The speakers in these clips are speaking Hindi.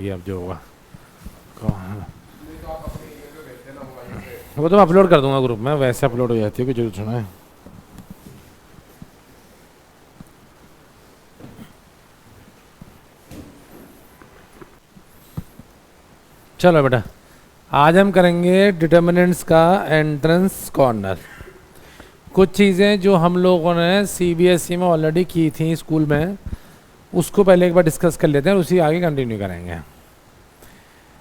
ये अब जो होगा वो तो मैं अपलोड कर दूंगा ग्रुप में, वैसे अपलोड हो जाती है कि जरूर सुना है। चलो बेटा, आज हम करेंगे डिटर्मिनेंट्स का एंट्रेंस कॉर्नर। कुछ चीज़ें जो हम लोगों ने सीबीएसई में ऑलरेडी की थी स्कूल में, उसको पहले एक बार डिस्कस कर लेते हैं और उसी आगे कंटिन्यू करेंगे।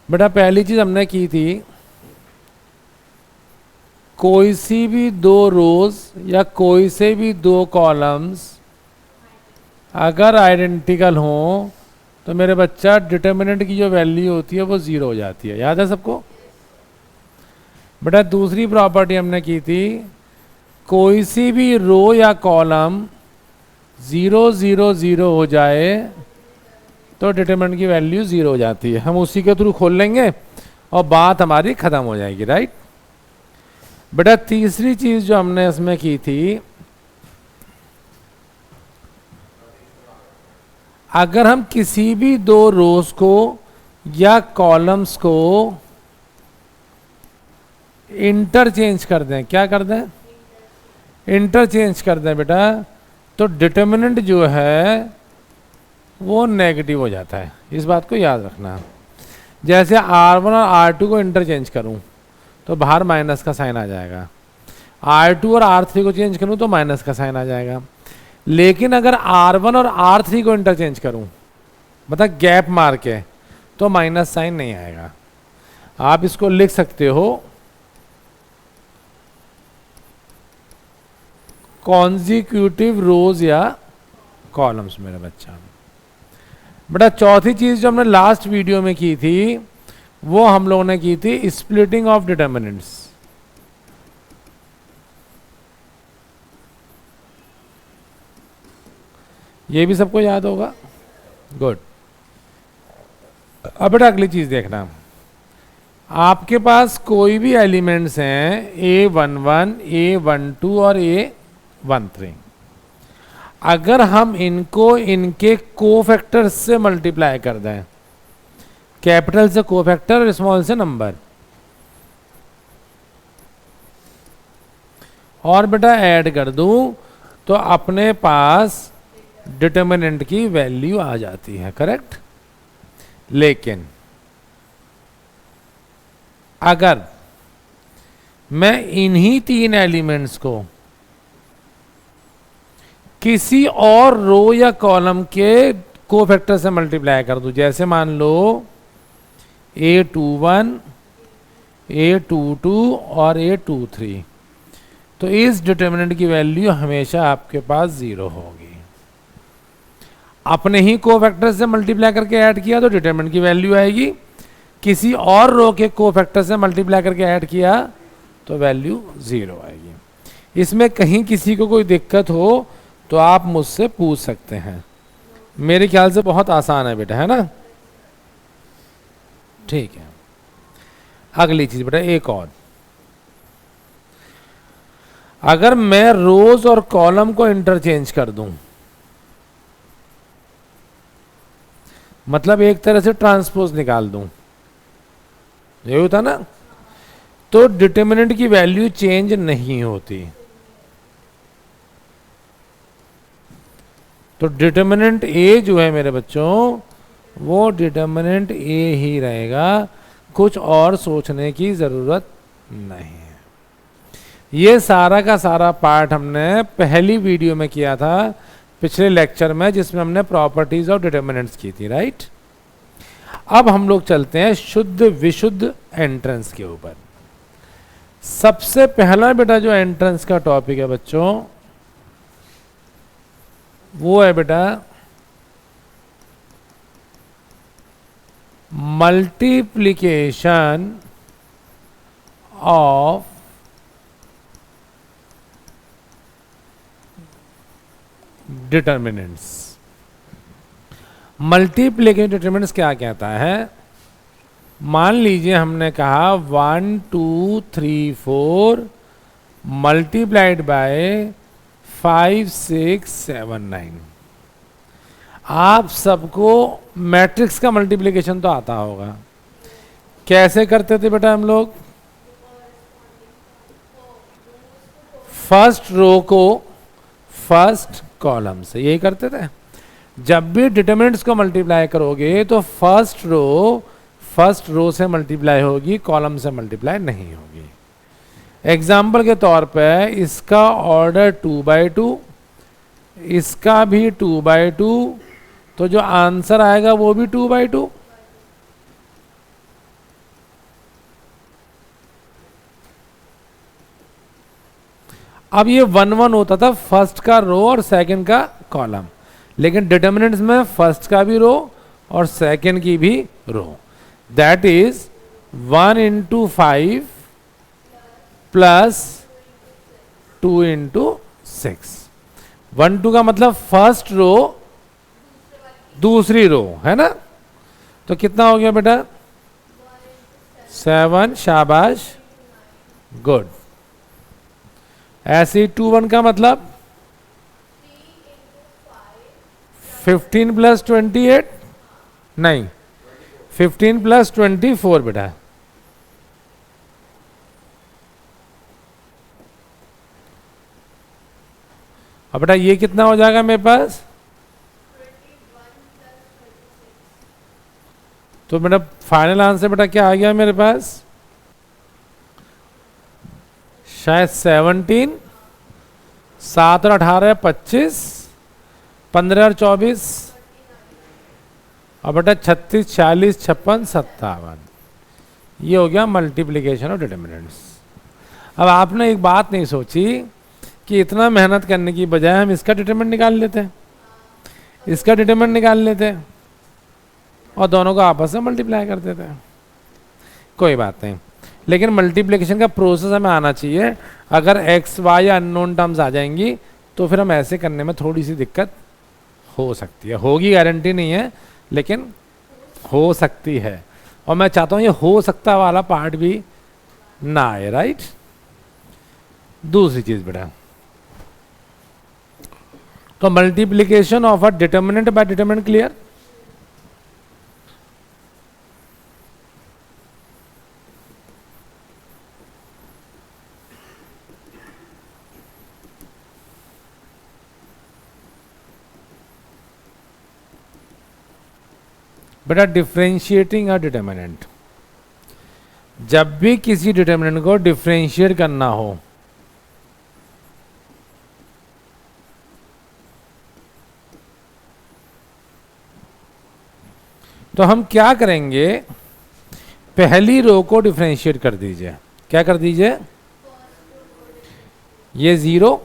बेटा पहली चीज़ हमने की थी, कोई सी भी दो रोज या कोई से भी दो कॉलम्स अगर आइडेंटिकल हों तो मेरे बच्चा डिटर्मिनेंट की जो वैल्यू होती है वो ज़ीरो हो जाती है। याद है सबको? बेटा दूसरी प्रॉपर्टी हमने की थी, कोई सी भी रो या कॉलम 0 0 0 हो जाए तो डिटर्मिनेंट की वैल्यू 0 हो जाती है। हम उसी के थ्रू खोल लेंगे और बात हमारी ख़त्म हो जाएगी, राइट। बेटा तीसरी चीज़ जो हमने इसमें की थी, अगर हम किसी भी दो रोज को या कॉलम्स को इंटरचेंज कर दें, क्या कर दें? इंटरचेंज कर दें बेटा, तो डिटर्मिनेंट जो है वो नेगेटिव हो जाता है। इस बात को याद रखना। जैसे R1 और R2 को इंटरचेंज करूं तो बाहर माइनस का साइन आ जाएगा, R2 और R3 को चेंज करूं तो माइनस का साइन आ जाएगा। लेकिन अगर R1 और R3 को इंटरचेंज करूं, मतलब गैप मार के, तो माइनस साइन नहीं आएगा। आप इसको लिख सकते हो कॉन्जिक्यूटिव रोज या कॉलम्स मेरे बच्चा। बेटा चौथी चीज जो हमने लास्ट वीडियो में की थी वो हम लोगों ने की थी स्प्लिटिंग ऑफ डिटर्मिनेंट्स। ये भी सबको याद होगा, गुड। अब बेटा अगली चीज देखना, आपके पास कोई भी एलिमेंट्स हैं A11, A12 और A13, अगर हम इनको इनके कोफैक्टर्स से मल्टीप्लाई कर दें, कैपिटल से कोफैक्टर और स्मॉल से नंबर, और बेटा ऐड कर दूं, तो अपने पास डिटर्मिनेंट की वैल्यू आ जाती है, करेक्ट। लेकिन अगर मैं इन्हीं तीन एलिमेंट्स को किसी और रो या कॉलम के कोफैक्टर से मल्टीप्लाई कर दूं, जैसे मान लो A21, A22 और A23, तो इस डिटर्मिनेंट की वैल्यू हमेशा आपके पास 0 होगी। अपने ही कोफैक्टर से मल्टीप्लाई करके ऐड किया तो डिटर्मिनेंट की वैल्यू आएगी, किसी और रो के कोफैक्टर से मल्टीप्लाई करके ऐड किया तो वैल्यू 0 आएगी। इसमें कहीं किसी को कोई दिक्कत हो तो आप मुझसे पूछ सकते हैं। मेरे ख्याल से बहुत आसान है बेटा, है ना? ठीक है। अगली चीज बेटा एक और, अगर मैं रोज और कॉलम को इंटरचेंज कर दूं, मतलब एक तरह से ट्रांसपोज निकाल दूं, ये होता ना, तो डिटर्मिनेंट की वैल्यू चेंज नहीं होती। तो डिटर्मिनेंट A जो है मेरे बच्चों, वो डिटर्मिनेंट A ही रहेगा, कुछ और सोचने की जरूरत नहीं है। ये सारा का सारा पार्ट हमने पहली वीडियो में किया था, पिछले लेक्चर में, जिसमें हमने प्रॉपर्टीज ऑफ डिटर्मिनेंट्स की थी, राइट। अब हम लोग चलते हैं शुद्ध विशुद्ध एंट्रेंस के ऊपर। सबसे पहला बेटा जो एंट्रेंस का टॉपिक है बच्चों, वो है बेटा multiplication of determinants. Multiplication determinants क्या कहता है? मान लीजिए हमने कहा 1 2 3 4 मल्टीप्लाइड बाय 5 6 7 9। आप सबको मैट्रिक्स का मल्टीप्लिकेशन तो आता होगा, कैसे करते थे बेटा हम लोग? फर्स्ट रो को फर्स्ट कॉलम से, यही करते थे। जब भी डिटरमिनेंट्स को मल्टीप्लाई करोगे तो फर्स्ट रो से मल्टीप्लाई होगी, कॉलम से मल्टीप्लाई नहीं होगी। एग्जाम्पल के तौर पे इसका ऑर्डर 2/2, इसका भी 2/2, तो जो आंसर आएगा वो भी 2/2। अब ये 1-1 होता था फर्स्ट का रो और सेकंड का कॉलम, लेकिन डिटरमिनेंट्स में फर्स्ट का भी रो और सेकंड की भी रो। That is 1 × 5 plus 2 × 6। 1 2 का मतलब फर्स्ट रो दूसरी रो है ना, तो कितना हो गया बेटा? 7, शाबाश, गुड। ऐसे 2 1 का मतलब 15 + 28, नहीं 15 + 24 बेटा। अब बेटा ये कितना हो जाएगा मेरे पास? तो बेटा फाइनल आंसर बेटा क्या आ गया मेरे पास? शायद 17, 7 और 18 25, 15 और 24, और बेटा 36, 40, 56, 57। ये हो गया मल्टीप्लिकेशन ऑफ डिटरमिनेंट्स। अब आपने एक बात नहीं सोची कि इतना मेहनत करने की बजाय हम इसका डिटरमिनेंट निकाल लेते, इसका डिटरमिनेंट निकाल लेते और दोनों को आपस में मल्टीप्लाई कर देते हैं। कोई बात नहीं, लेकिन मल्टीप्लिकेशन का प्रोसेस हमें आना चाहिए। अगर एक्स वाई या अननोन टर्म्स आ जाएंगी तो फिर हम ऐसे करने में थोड़ी सी दिक्कत हो सकती है, होगी गारंटी नहीं है लेकिन हो सकती है, और मैं चाहता हूँ ये हो सकता वाला पार्ट भी ना आए, राइट। दूसरी चीज बेटा, तो multiplication of a determinant by determinant, clear? बेटा डिफरेंशिएटिंग अ डिटरमिनेंट, जब भी किसी डिटरमिनेंट को डिफरेंशिएट करना हो तो हम क्या करेंगे? पहली रो को डिफरेंशिएट कर दीजिए। क्या कर दीजिए? ये 0,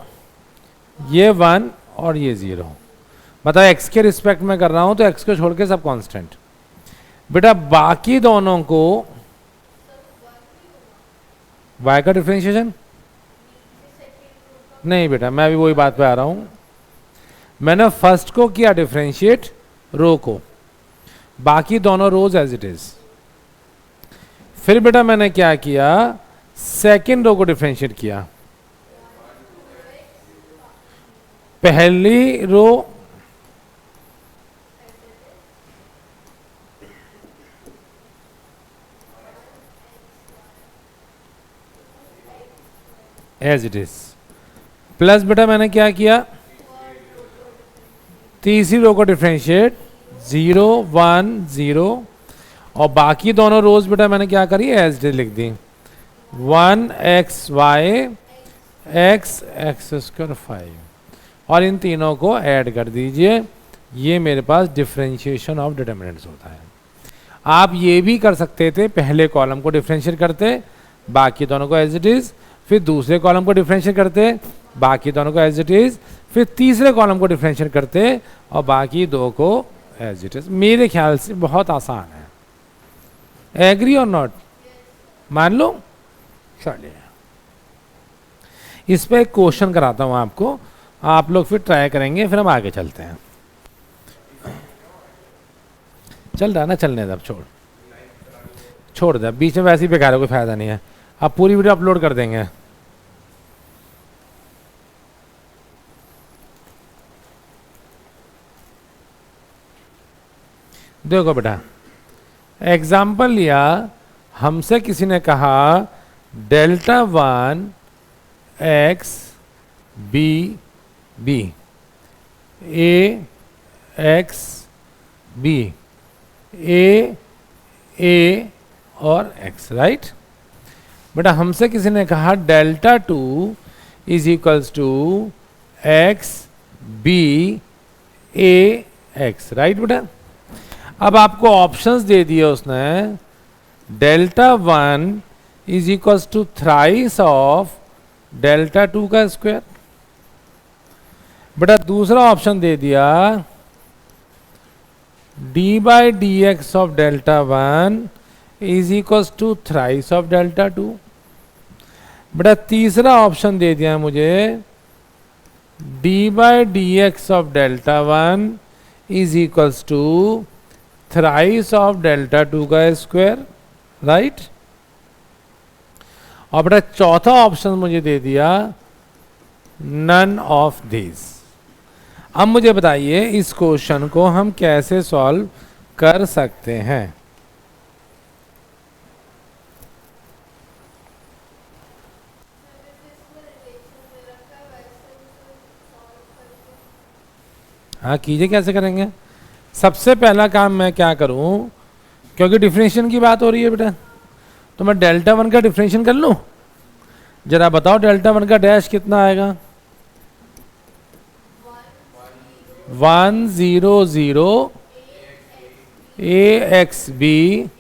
ये 1 और ये 0। बताओ एक्स के रिस्पेक्ट में कर रहा हूं तो एक्स को छोड़ के सब कांस्टेंट। बेटा बाकी दोनों को y का डिफरेंशिएशन नहीं बेटा, मैं भी वही बात पे आ रहा हूं। मैंने फर्स्ट को किया डिफरेंशिएट रो को, बाकी दोनों रोज एज इट इज। फिर बेटा मैंने क्या किया? सेकेंड रो को डिफरेंशिएट किया। पहली रो एज इट इज, प्लस बेटा मैंने क्या किया? तीसरी रो को डिफरेंशिएट 0 1 0, और बाकी दोनों रोज बेटा मैंने क्या करी? एज इट इज लिख दी। 1xy x² 5, और इन तीनों को ऐड कर दीजिए। ये मेरे पास डिफरेंशिएशन ऑफ डिटरमिनेंट्स होता है। आप ये भी कर सकते थे, पहले कॉलम को डिफरेंशिएट करते, बाकी दोनों को एज इट इज, फिर दूसरे कॉलम को डिफरेंशिएट करते, बाकी दोनों को एज इट इज, फिर तीसरे कॉलम को डिफरेंशिएट करते और बाकी दो को एज इट इज। मेरे ख्याल से बहुत आसान है। एग्री और नॉट? मान लो। चलिए इस पे एक क्वेश्चन कराता हूं आपको, आप लोग फिर ट्राई करेंगे, फिर हम आगे चलते हैं। चल रहा है ना, चलने दे, छोड़ दे, बीच में वैसे ही बेकार है, कोई फायदा नहीं है। अब पूरी वीडियो अपलोड कर देंगे। देखो बेटा, एग्जाम्पल लिया, हमसे किसी ने कहा delta 1 x b b a x b a और एक्स, राइट। बेटा हमसे किसी ने कहा delta 2 is equals to x b a x, right बेटा। अब आपको ऑप्शंस दे दिए उसने, delta 1 is equals to thrice of delta 2 का स्क्वायर। बेटा दूसरा ऑप्शन दे दिया d by d x of delta 1 is equals to thrice of delta 2। बेटा तीसरा ऑप्शन दे दिया मुझे d by d x of delta 1 is equals to thrice of delta 2 का स्क्वायर, राइट। और बेटा चौथा ऑप्शन मुझे दे दिया नन ऑफ दिस। अब मुझे बताइए इस क्वेश्चन को हम कैसे सॉल्व कर सकते हैं। हाँ कीजिए, कैसे करेंगे। सबसे पहला काम मैं क्या करूं, क्योंकि डिफरेंशिएशन की बात हो रही है बेटा, तो मैं डेल्टा 1 का डिफरेंशिएशन कर लूं। जरा बताओ डेल्टा 1 का डैश कितना आएगा। 1 0 0 a x b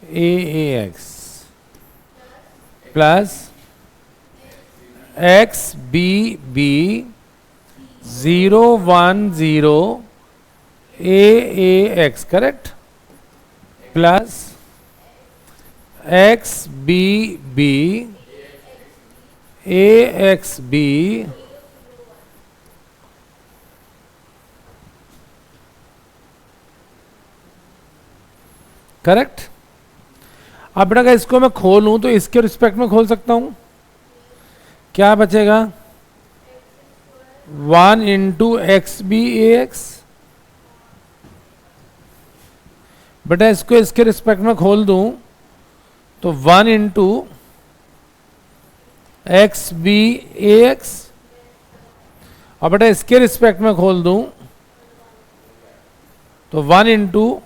a x plus x b b 0 1 0 a x, correct, plus x b b a x b correct. अब बेटा अगर इसको मैं खोलूं तो इसके रिस्पेक्ट में खोल सकता हूं, क्या बचेगा 1 into x b a x. बेटा इसको इसके रिस्पेक्ट में खोल दूं तो 1 into x b a x, और बेटा इसके रिस्पेक्ट में खोल दूं तो 1 into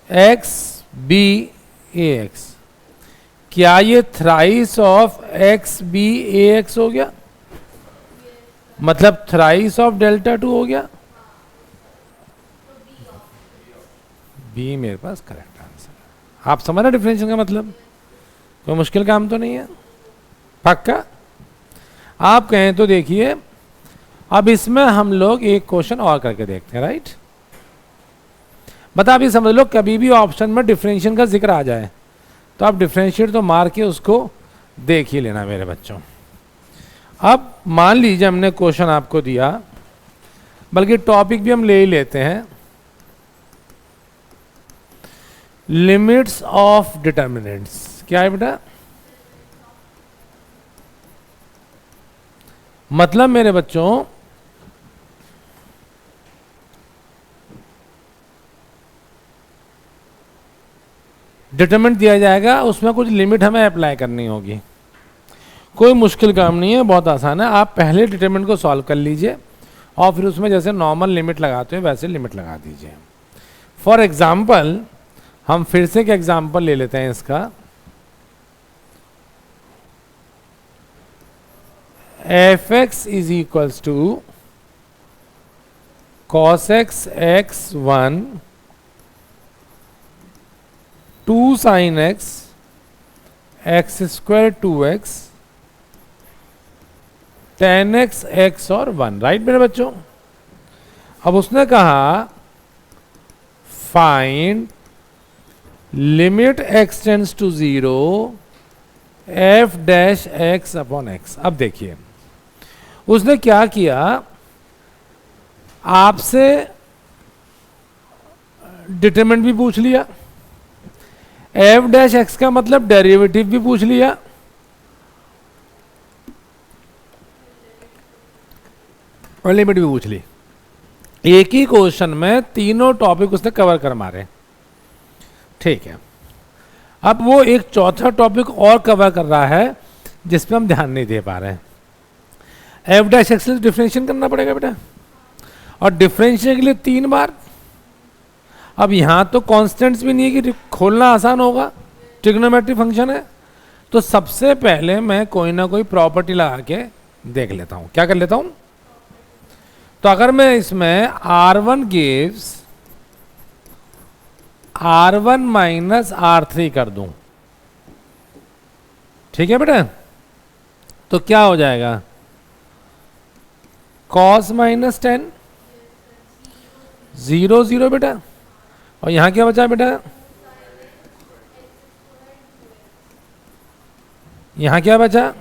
x b a x. क्या ये thrice of x b a x हो गया, मतलब थ्राइस ऑफ डेल्टा 2 हो गया। बी मेरे पास करेक्ट आंसर। आप समझ रहे डिफरेंशियल का मतलब, कोई मुश्किल काम तो नहीं है, पक्का। आप कहें तो देखिए, अब इसमें हम लोग एक क्वेश्चन और करके देखते हैं, राइट। बता अभी समझ लो, कभी भी ऑप्शन में डिफरेंशियल का जिक्र आ जाए तो आप डिफरेंशिएट तो मार के उसको देख ही लेना मेरे बच्चों। अब मान लीजिए हमने क्वेश्चन आपको दिया, बल्कि टॉपिक भी हम ले ही लेते हैं, लिमिट्स ऑफ डिटर्मिनेंट्स। क्या है बेटा, मतलब मेरे बच्चों डिटरमिनेंट दिया जाएगा, उसमें कुछ लिमिट हमें अप्लाई करनी होगी। कोई मुश्किल काम नहीं है, बहुत आसान है। आप पहले डिटरमिनेंट को सॉल्व कर लीजिए और फिर उसमें जैसे नॉर्मल लिमिट लगाते हैं वैसे लिमिट लगा दीजिए। फॉर एग्जाम्पल हम फिर से एक एग्जाम्पल ले लेते हैं इसका। F x is equals to cos x x 1 2 sine x x square 2x tan x x और 1, राइट मेरे बच्चों। अब उसने कहा find limit x tends to 0 f dash x upon x। अब देखिए उसने क्या किया, आपसे डिटरमिनेंट भी पूछ लिया, एफ डैश एक्स का मतलब डेरिवेटिव भी पूछ लिया, और लिमिट भी पूछ ली। एक ही क्वेश्चन में तीनों टॉपिक उसने कवर कर मारे। ठीक है, अब वो एक चौथा टॉपिक और कवर कर रहा है जिस पे हम ध्यान नहीं दे पा रहे हैं। एफ डैश एक्स डिफरेंशिएशन करना पड़ेगा बेटा, और डिफरेंशिएशन के लिए 3 बार। अब यहां तो कांस्टेंट्स भी नहीं है कि खोलना आसान होगा, ट्रिग्नोमेट्रिक फंक्शन है। तो सबसे पहले मैं कोई ना कोई प्रॉपर्टी लगा के देख लेता हूं। क्या कर लेता हूं? तो अगर मैं इसमें R1 gives R1 minus R3 कर दूं, ठीक है बेटा, तो क्या हो जाएगा? cos माइनस 10 0 0 बेटा, और यहां क्या बचा बेटा? यहां क्या बचा?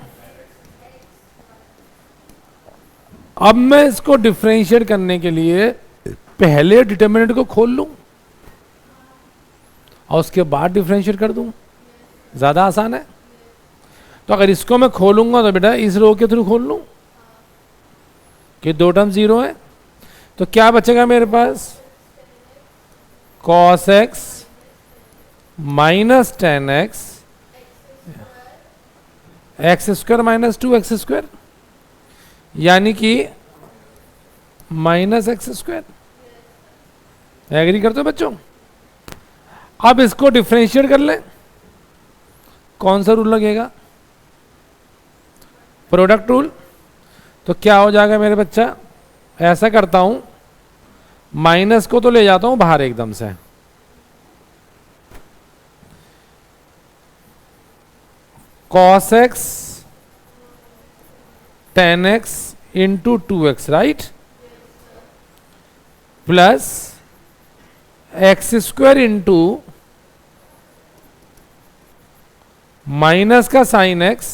अब मैं इसको डिफरेंशिएट करने के लिए पहले डिटर्मिनेंट को खोल लूं और उसके बाद डिफरेंशिएट कर दूं, ज्यादा आसान है। तो अगर इसको मैं खोलूंगा तो बेटा इस रो के थ्रू खोल लूं कि 2 टर्म 0 है, तो क्या बचेगा मेरे पास? cos x minus 10x x square minus 2x square, यानी कि माइनस एक्स स्क्वायर। एग्री करते हो बच्चों? अब इसको डिफरेंशिएट कर लें, कौन सा रूल लगेगा? Product rule. तो क्या हो जाएगा मेरे बच्चा? ऐसा करता हूं, माइनस को तो ले जाता हूं बाहर एकदम से, cos x 10x into 2x, right, plus x square into minus का साइन x,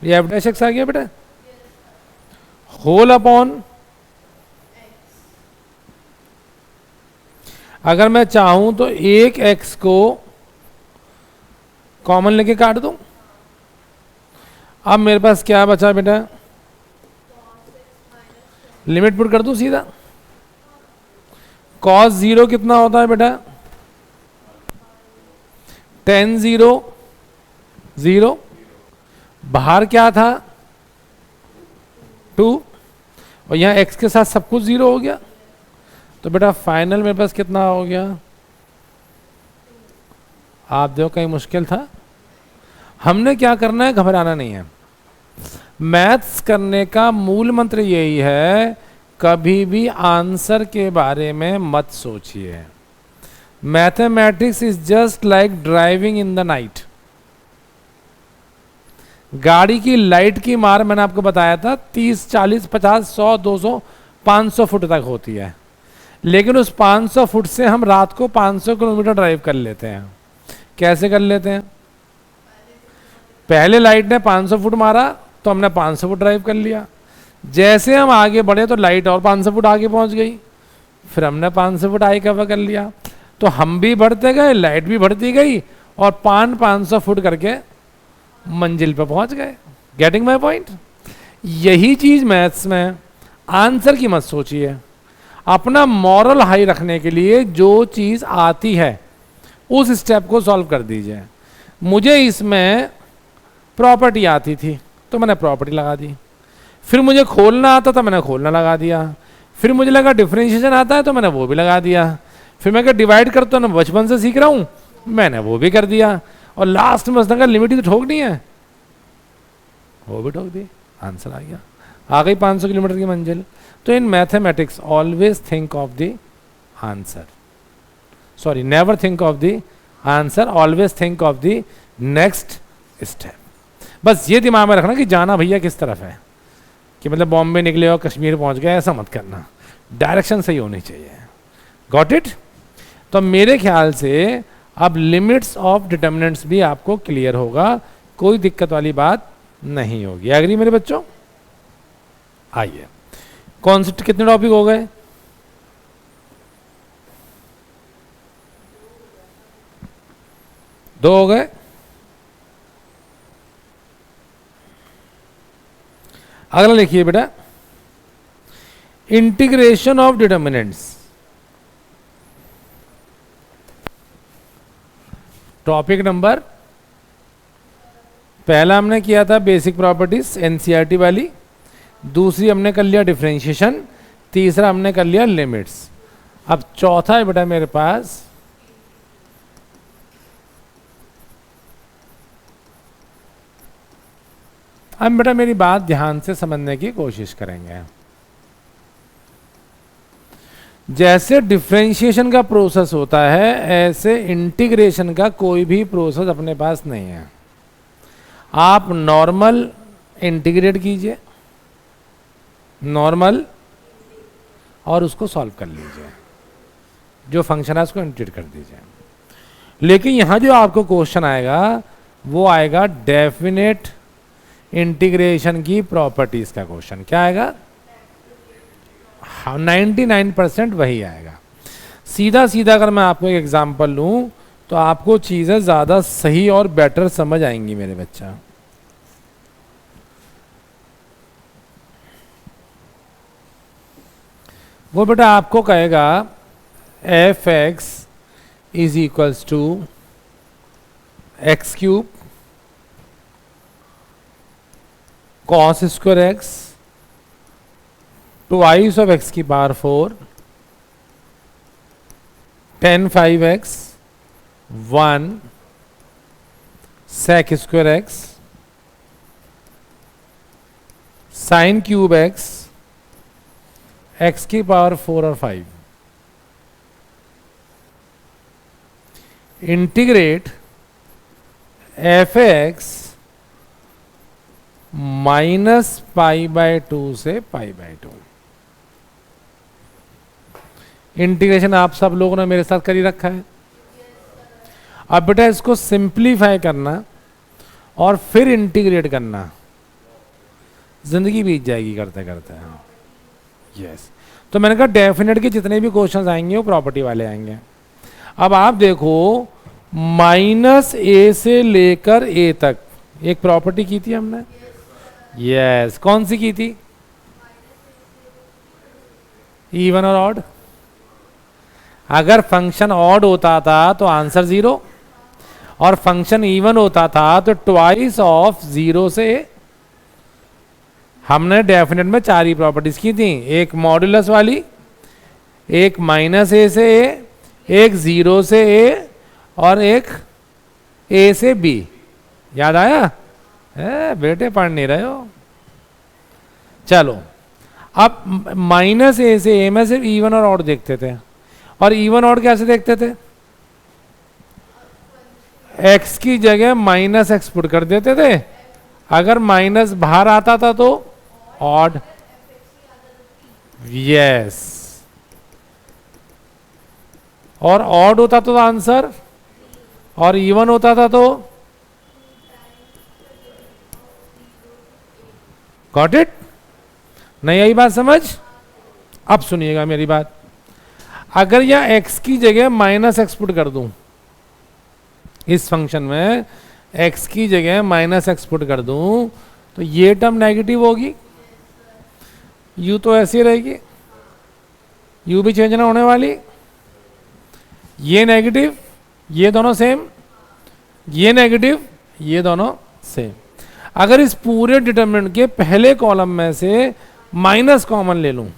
ये एफ डैश एक्स आ गया बेटा, होल अपॉन, अगर मैं चाहूं तो एक x को कॉमन लेके काट दूं। अब मेरे पास क्या बचा बेटा? लिमिट पुट कर दूं सीधा। cos 0 कितना होता है बेटा? tan 0 0, बाहर क्या था? 2, और यहां x के साथ सब कुछ 0 हो गया। तो बेटा फाइनल मेरे पास कितना हो गया? आप देखो कहीं मुश्किल था? हमने क्या करना है, घबराना नहीं है। मैथ्स करने का मूल मंत्र यही है, कभी भी आंसर के बारे में मत सोचिए। Mathematics is just like driving in the night. गाड़ी की लाइट की मार मैंने आपको बताया था 30, 40, 50, 100, 200, 500 फुट तक होती है, लेकिन उस 500 फुट से हम रात को 500 किलोमीटर ड्राइव कर लेते हैं। कैसे कर लेते हैं? पहले लाइट ने 500 फुट मारा तो हमने 500 फुट ड्राइव कर लिया, जैसे हम आगे बढ़े तो लाइट और 500 फुट आगे पहुंच गई, फिर हमने 500 फुट आगे कवर कर लिया। तो हम भी बढ़ते गए, लाइट भी बढ़ती गई, और 500 फुट करके मंजिल पर पहुंच गए। Getting my point? यही चीज मैथ्स में, आंसर की मत सोचिए, अपना मॉरल हाई रखने के लिए जो चीज आती है उस स्टेप को सॉल्व कर दीजिए। मुझे इसमें प्रॉपर्टी आती थी तो मैंने प्रॉपर्टी लगा दी, फिर मुझे खोलना आता था, मैंने खोलना लगा दिया, फिर मुझे लगा डिफरेंशिएशन आता है तो मैंने वो भी लगा दिया, फिर मैं डिवाइड करता हूँ, बचपन से सीख रहा हूँ, मैंने वो भी कर दिया, और लास्ट में उसने कहा लिमिट ही तो ठोकनी है, वो भी ठोक दी, आंसर आ गया, आ गई 500 किलोमीटर की मंजिल। तो in mathematics always think of the answer, sorry never think of the answer, always think of the next step. बस ये दिमाग में रखना कि जाना भैया किस तरफ है, कि मतलब बॉम्बे निकले और कश्मीर पहुंच गए, ऐसा मत करना, डायरेक्शन सही होनी चाहिए। Got it? तो मेरे ख्याल से अब लिमिट्स ऑफ डिटर्मिनेंट्स भी आपको क्लियर होगा, कोई दिक्कत वाली बात नहीं होगी। एग्री मेरे बच्चों? आइए, कौन से कितने टॉपिक हो गए? दो हो गए। अगला लिखिए बेटा, integration of determinants. Topic number, पहला हमने किया था बेसिक प्रॉपर्टीज एनसीईआरटी वाली, दूसरी हमने कर लिया डिफरेंशिएशन, तीसरा हमने कर लिया लिमिट्स। अब चौथा है बेटा मेरे पास अब बेटा मेरी बात ध्यान से समझने की कोशिश करेंगे। जैसे डिफरेंशिएशन का प्रोसेस होता है ऐसे इंटीग्रेशन का कोई भी प्रोसेस अपने पास नहीं है। आप नॉर्मल इंटीग्रेट कीजिए, नॉर्मल, और उसको सॉल्व कर लीजिए, जो फंक्शन है उसको इंटीग्रेट कर दीजिए। लेकिन यहां जो आपको क्वेश्चन आएगा वो आएगा डेफिनेट इंटीग्रेशन की प्रॉपर्टीज का क्वेश्चन। क्या आएगा? 99% वही आएगा। सीधा सीधा अगर मैं आपको एक एग्जांपल लूं तो आपको चीजें ज्यादा सही और बेटर समझ आएंगी मेरे बच्चा। वो बेटा आपको कहेगा f x is equals to x cube cos square x twice of x की power 4 tan 5x 1 sec square x sine cube x x की पावर 4 और 5 इंटीग्रेट एफ एक्स -π/2 से π/2। इंटीग्रेशन आप सब लोगों ने मेरे साथ कर ही रखा है। अब बेटा इसको सिंप्लीफाई करना और फिर इंटीग्रेट करना, जिंदगी बीत जाएगी करते करते। यस, तो मैंने कहा डेफिनेट के जितने भी क्वेश्चंस आएंगे वो प्रॉपर्टी वाले आएंगे। अब आप देखो -a से लेकर a तक एक प्रॉपर्टी की थी हमने। यस, कौन सी की थी? इवन और ऑड। अगर फंक्शन ऑड होता था तो आंसर 0 और फंक्शन इवन होता था तो ट्वाइस ऑफ 0 से a। हमने डेफिनेट में 4 ही प्रॉपर्टीज की थी, एक मॉड्यूलस वाली, एक -a से a, एक 0 से a और एक a से b। याद आया? बेटे पढ़ नहीं रहे हो। चलो अब -a से a में सिर्फ इवन और ऑड देखते थे, और इवन ऑड कैसे देखते थे? x की जगह -x पुट कर देते थे, अगर माइनस बाहर आता था तो ऑड। यस, और ऑड होता तो आंसर, और इवन होता था तो गॉट इट? नहीं आई बात समझ? अब सुनिएगा मेरी बात। अगर यह x की जगह -x पुट कर दूं, इस फंक्शन में x की जगह -x पुट कर दूं तो ये टर्म नेगेटिव होगी, u तो ऐसी रहेगी, u भी चेंज ना होने वाली, ये नेगेटिव, ये दोनों सेम, ये नेगेटिव, ये दोनों सेम। अगर इस पूरे डिटरमिनेंट के पहले कॉलम में से माइनस कॉमन ले लूं,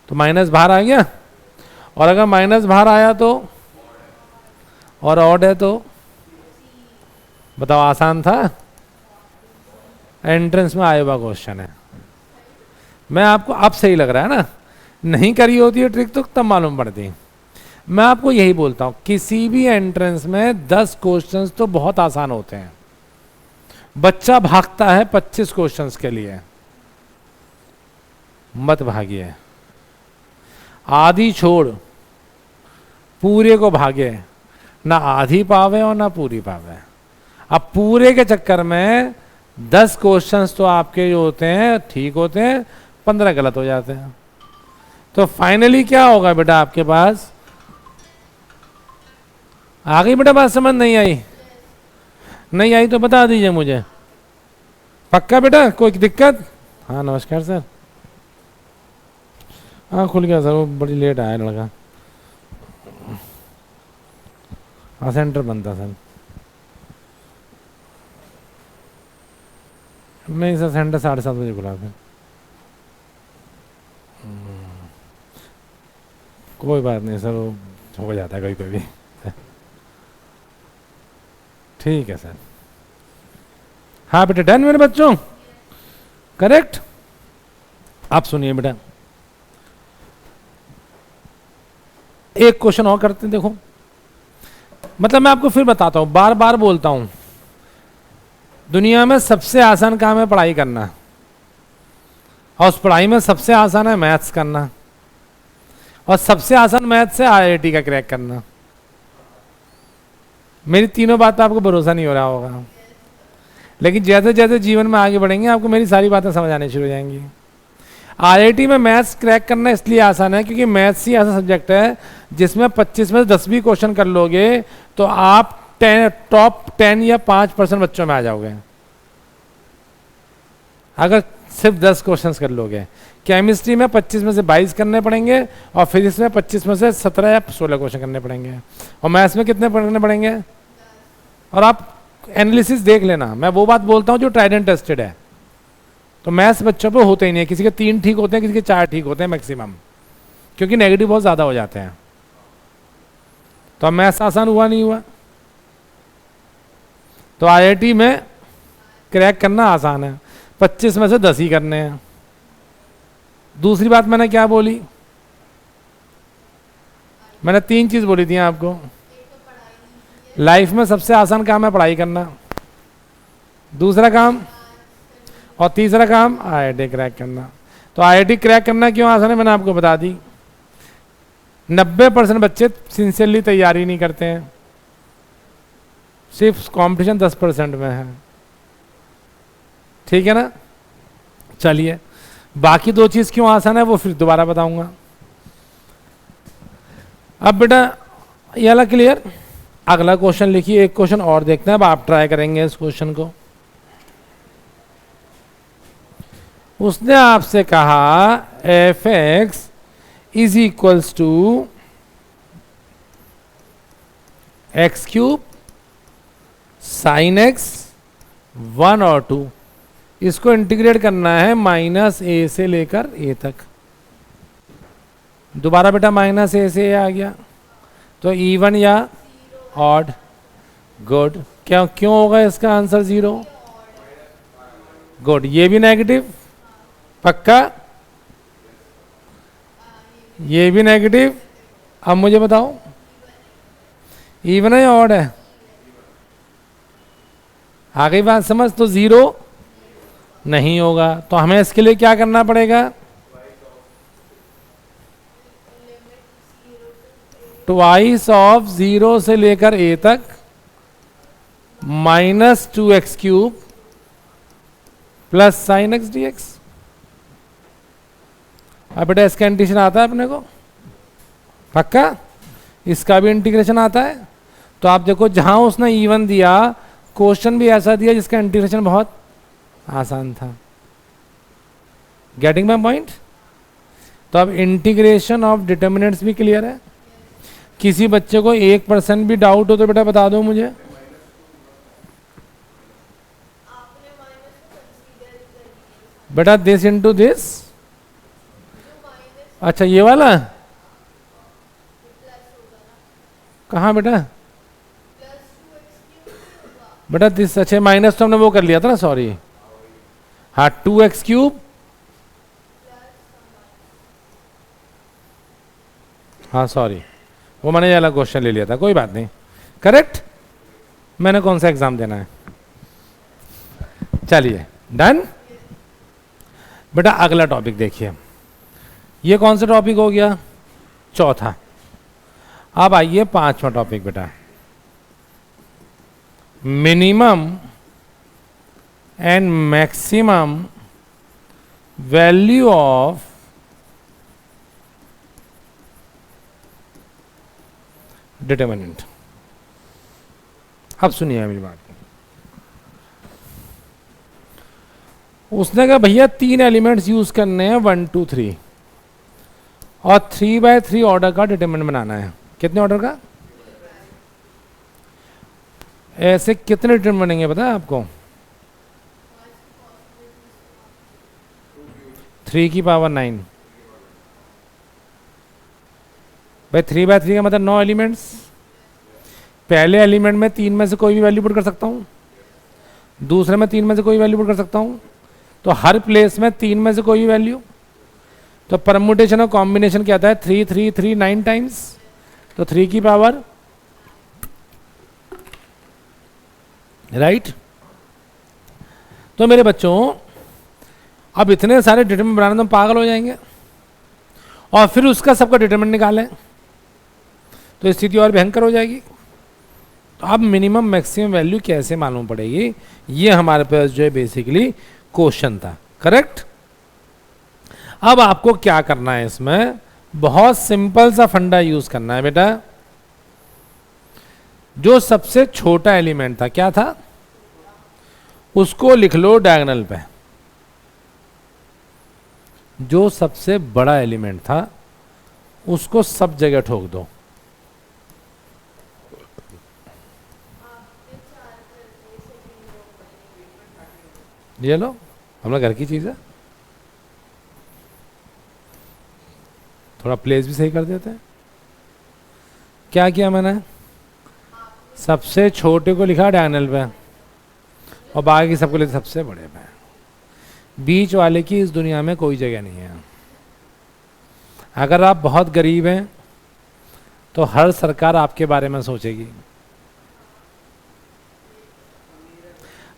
तो माइनस बाहर आ गया, और अगर माइनस बाहर आया तो, और ऑड है तो, बताओ आसान था? एंट्रेंस में आया हुआ क्वेश्चन है। मैं आपको अब सही लग रहा है ना? नहीं करी होती है ट्रिक तो तब मालूम पड़ती। मैं आपको यही बोलता हूं, किसी भी एंट्रेंस में 10 क्वेश्चंस तो बहुत आसान होते हैं, बच्चा भागता है 25 क्वेश्चंस के लिए। मत भागिए, आधी छोड़ पूरे को भागे, ना आधी पावे और ना पूरी पावे। अब पूरे के चक्कर में 10 क्वेश्चंस तो आपके जो होते हैं ठीक होते हैं, 15 गलत हो जाते हैं। तो फाइनली क्या होगा बेटा आपके पास? आ गई बेटा बात समझ? नहीं आई? नहीं आई तो बता दीजिए मुझे। पक्का बेटा, कोई दिक्कत? हाँ नमस्कार सर। हाँ खुल गया सर, वो बड़ी लेट आया लड़का। हाँ सेंटर बनता सर। नहीं सर, सेंटर 7:30 खुला था। कोई बात नहीं सर, वो हो जाता है कभी कभी। ठीक है सर। हाँ बेटा डन मेरे बच्चों, करेक्ट। आप सुनिए बेटा, एक क्वेश्चन और करते हैं। देखो मतलब मैं आपको फिर बताता हूं, बार बार बोलता हूं, दुनिया में सबसे आसान काम है पढ़ाई करना, और उस पढ़ाई में सबसे आसान है मैथ्स करना, और सबसे आसान मैथ्स है आईआईटी का क्रैक करना। मेरी तीनों बात पर आपको भरोसा नहीं हो रहा होगा, लेकिन जैसे जैसे जीवन में आगे बढ़ेंगे आपको मेरी सारी बातें समझ आनी शुरू हो जाएंगी। आईआईटी में मैथ्स क्रैक करना इसलिए आसान है क्योंकि मैथ्स ही ऐसा सब्जेक्ट है जिसमें 25 में से 10 भी क्वेश्चन कर लोगे तो आप टॉप 10 या 5% बच्चों में आ जाओगे, अगर सिर्फ 10 क्वेश्चंस कर लोगे। केमिस्ट्री में 25 में से 22 करने पड़ेंगे, और फिजिक्स में 25 में से 17 या 16 क्वेश्चन करने पड़ेंगे, और मैथ्स में कितने करने पड़ेंगे? और आप एनालिसिस देख लेना, मैं वो बात बोलता हूँ जो ट्राइड एंड टेस्टेड है। तो मैथ्स बच्चों पे होते ही नहीं है, किसी के 3 ठीक होते हैं, किसी के 4 ठीक होते हैं मैक्सिमम, क्योंकि नेगेटिव बहुत ज़्यादा हो जाते हैं। तो अब मैथ्स आसान हुआ नहीं हुआ? तो आईआईटी में क्रैक करना आसान है, 25 में से 10 ही करने हैं। दूसरी बात मैंने क्या बोली? मैंने 3 चीज़ बोली थी आपको। लाइफ में सबसे आसान काम है पढ़ाई करना, दूसरा काम, और तीसरा काम आईआईटी क्रैक करना। तो आईआईटी क्रैक करना क्यों आसान है मैंने आपको बता दी। 90% बच्चे सिंसियरली तैयारी नहीं करते हैं, सिर्फ कंपटीशन 10% में है, ठीक है ना। चलिए बाकी 2 चीज़ क्यों आसान है वो फिर दोबारा बताऊंगा। अब बेटा ये वाला क्लियर? अगला क्वेश्चन लिखिए, एक क्वेश्चन और देखते हैं, अब आप ट्राई करेंगे इस क्वेश्चन को। उसने आपसे कहा f x is equals to x cube sine x 1 और 2, इसको इंटीग्रेट करना है माइनस ए से लेकर ए तक। दोबारा बेटा माइनस ए से ए आ गया, तो इवन या ऑड? गुड। क्या क्यों होगा इसका आंसर 0? गुड। ये भी नेगेटिव? पक्का? ये भी नेगेटिव? अब मुझे बताओ इवन है या ऑड है? आ गई बात समझ? तो 0 नहीं होगा, तो हमें इसके लिए क्या करना पड़ेगा? ट्वाइस ऑफ 0 से लेकर a तक minus 2x cube plus sine x D x. अब बेटा इसका इंटीग्रेशन आता है अपने को? पक्का? इसका भी इंटीग्रेशन आता है। तो आप देखो जहां उसने इवन दिया, क्वेश्चन भी ऐसा दिया जिसका इंटीग्रेशन बहुत आसान था। Getting my point? तो अब इंटीग्रेशन ऑफ डिटर्मिनेंट्स भी क्लियर है। किसी बच्चे को 1% भी डाउट हो तो बेटा बता दो मुझे। बेटा दिस इंटू दिस, अच्छा ये वाला कहाँ बेटा? बेटा दिस, अच्छा माइनस तो हमने वो कर लिया था ना, सॉरी। हाँ 2x क्यूब, हाँ सॉरी वो मैंने ये वाला क्वेश्चन ले लिया था, कोई बात नहीं। करेक्ट? मैंने कौन सा एग्जाम देना है? चलिए डन। बेटा अगला टॉपिक देखिए, ये कौन सा टॉपिक हो गया? चौथा। अब आइए 5वां टॉपिक बेटा, minimum and maximum value of determinant. अब सुनिए मेरी बात, उसने कहा भैया 3 एलिमेंट्स यूज करने हैं 1 2 3 और 3/3 ऑर्डर का डिटरमिनेंट बनाना है। कितने ऑर्डर का? ऐसे कितने डिटरमिनेंट बनेंगे पता है आपको? 3 की पावर 9 भाई। 3/3 का मतलब 9 एलिमेंट्स। पहले एलिमेंट में 3 में से कोई भी वैल्यू पुट कर सकता हूँ, दूसरे में 3 में से कोई वैल्यू पुट कर सकता हूँ, तो हर प्लेस में 3 में से कोई भी वैल्यू। तो परमुटेशन और कॉम्बिनेशन क्या आता है? 3 3 3 9 टाइम्स, तो 3 की पावर, राइट। तो मेरे बच्चों अब इतने सारे डिटरमिनेंट बनाने तो पागल हो जाएंगे, और फिर उसका सबका डिटरमिनेंट निकालें तो स्थिति और भयंकर हो जाएगी। तो अब मिनिमम मैक्सिमम वैल्यू कैसे मालूम पड़ेगी, ये हमारे पास जो है बेसिकली क्वेश्चन था, करेक्ट। अब आपको क्या करना है, इसमें बहुत सिंपल सा फंडा यूज करना है बेटा। जो सबसे छोटा एलिमेंट था क्या था, उसको लिख लो डायगोनल पे। जो सबसे बड़ा एलिमेंट था उसको सब जगह ठोक दो। ये लो, हमारे घर की चीज है, थोड़ा प्लेस भी सही कर देते हैं। क्या किया मैंने? सबसे छोटे को लिखा डायगोनल पे और बाकी सबको लिखा सबसे बड़े पे। बीच वाले की इस दुनिया में कोई जगह नहीं है। अगर आप बहुत गरीब हैं तो हर सरकार आपके बारे में सोचेगी,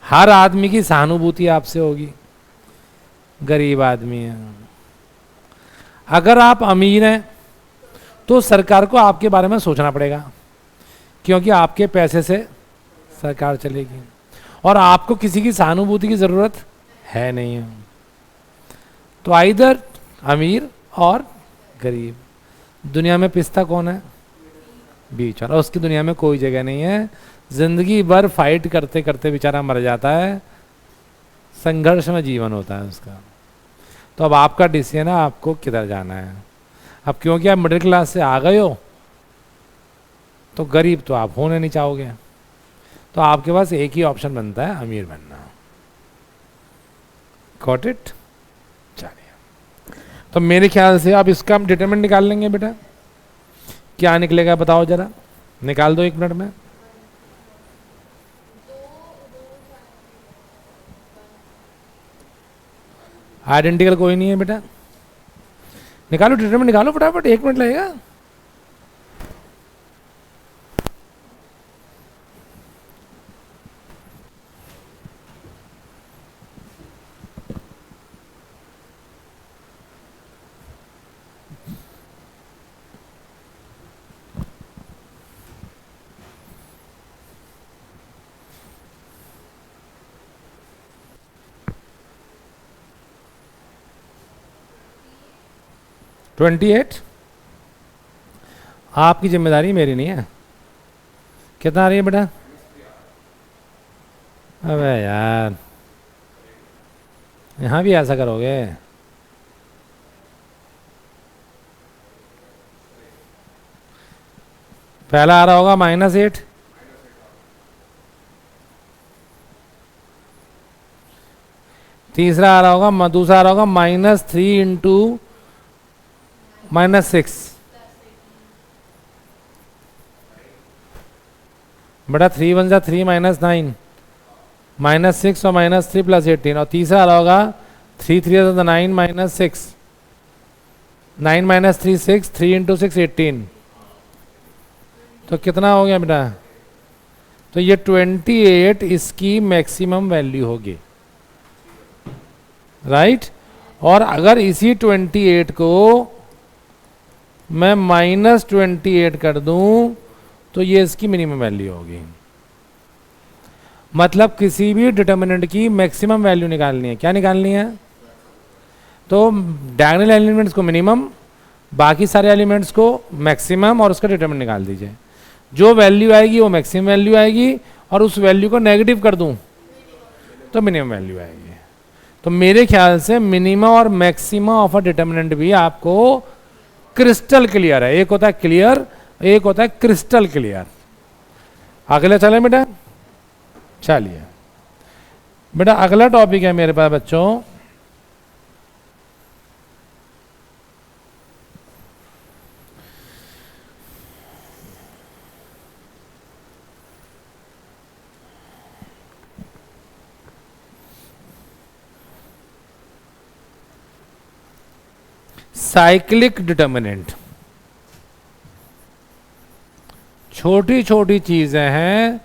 हर आदमी की सहानुभूति आपसे होगी, गरीब आदमी है। अगर आप अमीर हैं तो सरकार को आपके बारे में सोचना पड़ेगा, क्योंकि आपके पैसे से सरकार चलेगी और आपको किसी की सहानुभूति की जरूरत है नहीं है। तो आइदर अमीर और गरीब। दुनिया में पिस्ता कौन है? बीच वाला। उसकी दुनिया में कोई जगह नहीं है। जिंदगी भर फाइट करते करते बेचारा मर जाता है, संघर्ष में जीवन होता है उसका। तो अब आपका डिसीजन है आपको किधर जाना है। अब क्योंकि आप मिडिल क्लास से आ गए हो तो गरीब तो आप होने नहीं चाहोगे, तो आपके पास एक ही ऑप्शन बनता है, अमीर बनना। Got it? चलिए, तो मेरे ख्याल से अब इसका हम डिटरमिनेंट निकाल लेंगे बेटा। क्या निकलेगा बताओ जरा, निकाल दो 1 मिनट में। आइडेंटिकल कोई नहीं है बेटा, निकालो डिटरमिनेंट निकालो फटाफट, 1 मिनट लगेगा। ट्वेंटी 28 आपकी जिम्मेदारी, मेरी नहीं है। कितना आ रही है बेटा? अबे यार, यहाँ भी ऐसा करोगे? पहला आ रहा होगा -8, तीसरा आ रहा होगा, दूसरा आ रहा होगा -3 इंटू -6। बेटा 3 1 जा 3 -9 -6 और -3 + 18, और तीसरा आ रहा होगा 3 3 9 -6 9 -3 6 3 इंटू 6 18। तो कितना हो गया बेटा? तो ये 28 इसकी मैक्सिमम वैल्यू होगी, राइट। और अगर इसी 28 को मैं -28 कर दूं तो ये इसकी मिनिमम वैल्यू होगी। मतलब किसी भी डिटर्मिनेंट की मैक्सिमम वैल्यू निकालनी है। क्या निकालनी है? तो डायगोनल एलिमेंट्स को मिनिमम, बाकी सारे एलिमेंट्स को मैक्सिमम, और उसका डिटर्मिनेंट निकाल दीजिए। जो वैल्यू आएगी वो मैक्सिमम वैल्यू आएगी, और उस वैल्यू को नेगेटिव कर दूं तो मिनिमम वैल्यू आएगी। तो मेरे ख्याल से मिनिमम और मैक्सिमम ऑफ अ डिटर्मिनेंट भी आपको क्रिस्टल क्लियर है। एक होता है क्लियर, एक होता है क्रिस्टल क्लियर। अगले चले बेटा, चलिए बेटा अगला टॉपिक है मेरे पास बच्चों, साइक्लिक डिटर्मिनेंट। छोटी छोटी चीजें हैं,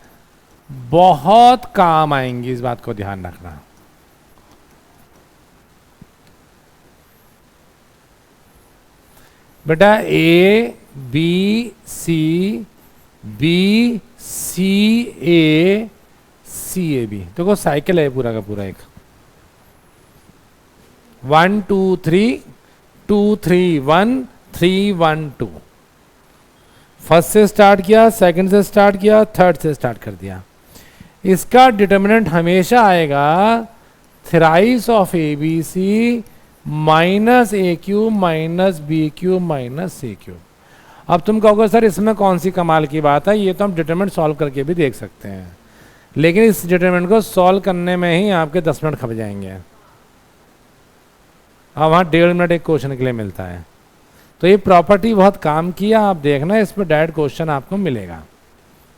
बहुत काम आएंगी, इस बात को ध्यान रखना। बेटा a b c, b c a, c a b, देखो साइकिल है पूरा का पूरा एक 1 2 3 2 3 1 3 1 2। फर्स्ट से स्टार्ट किया, सेकंड से स्टार्ट किया, थर्ड से स्टार्ट कर दिया। इसका डिटर्मिनेंट हमेशा आएगा thrice of a b c minus a cube minus b cube minus a cube. अब तुम कहोगे सर इसमें कौन सी कमाल की बात है, ये तो हम डिटर्मिनेंट सॉल्व करके भी देख सकते हैं, लेकिन इस डिटर्मिनेंट को सॉल्व करने में ही आपके 10 मिनट खप जाएंगे। अब वहाँ 1.5 मिनट एक क्वेश्चन के लिए मिलता है। तो ये प्रॉपर्टी बहुत काम किया, आप देखना इस पर डायरेक्ट क्वेश्चन आपको मिलेगा,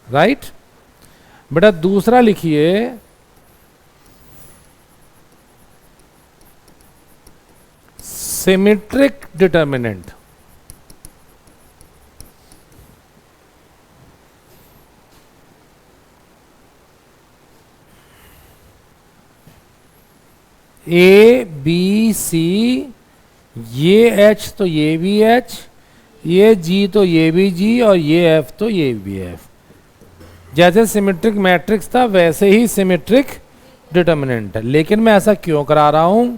राइट। बेटा दूसरा लिखिए, symmetric determinant. A b c, ये एच तो ये भी एच, ये जी तो ये भी जी, और ये एफ तो ये भी एफ। जैसे सिमेट्रिक मैट्रिक्स था वैसे ही सिमेट्रिक डिटर्मिनेंट है। लेकिन मैं ऐसा क्यों करा रहा हूं,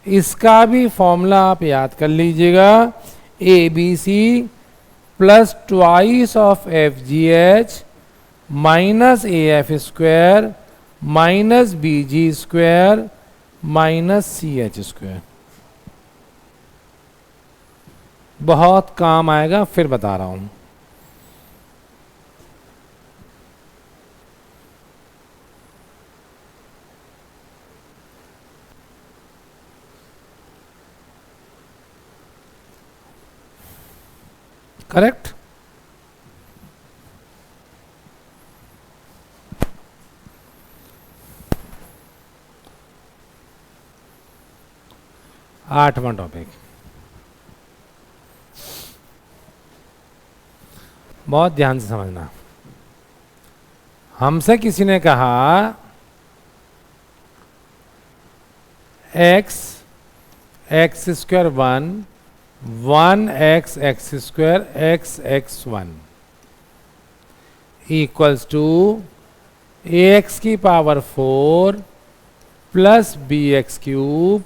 इसका भी फॉर्मूला आप याद कर लीजिएगा, a b c plus twice of f g h minus a f square minus b g square minus c h square. बहुत काम आएगा, फिर बता रहा हूं। करेक्ट। आठवां टॉपिक, बहुत ध्यान से समझना। हमसे किसी ने कहा x x square 1 1 x x square x x 1 equals to a x की power 4 plus b x cube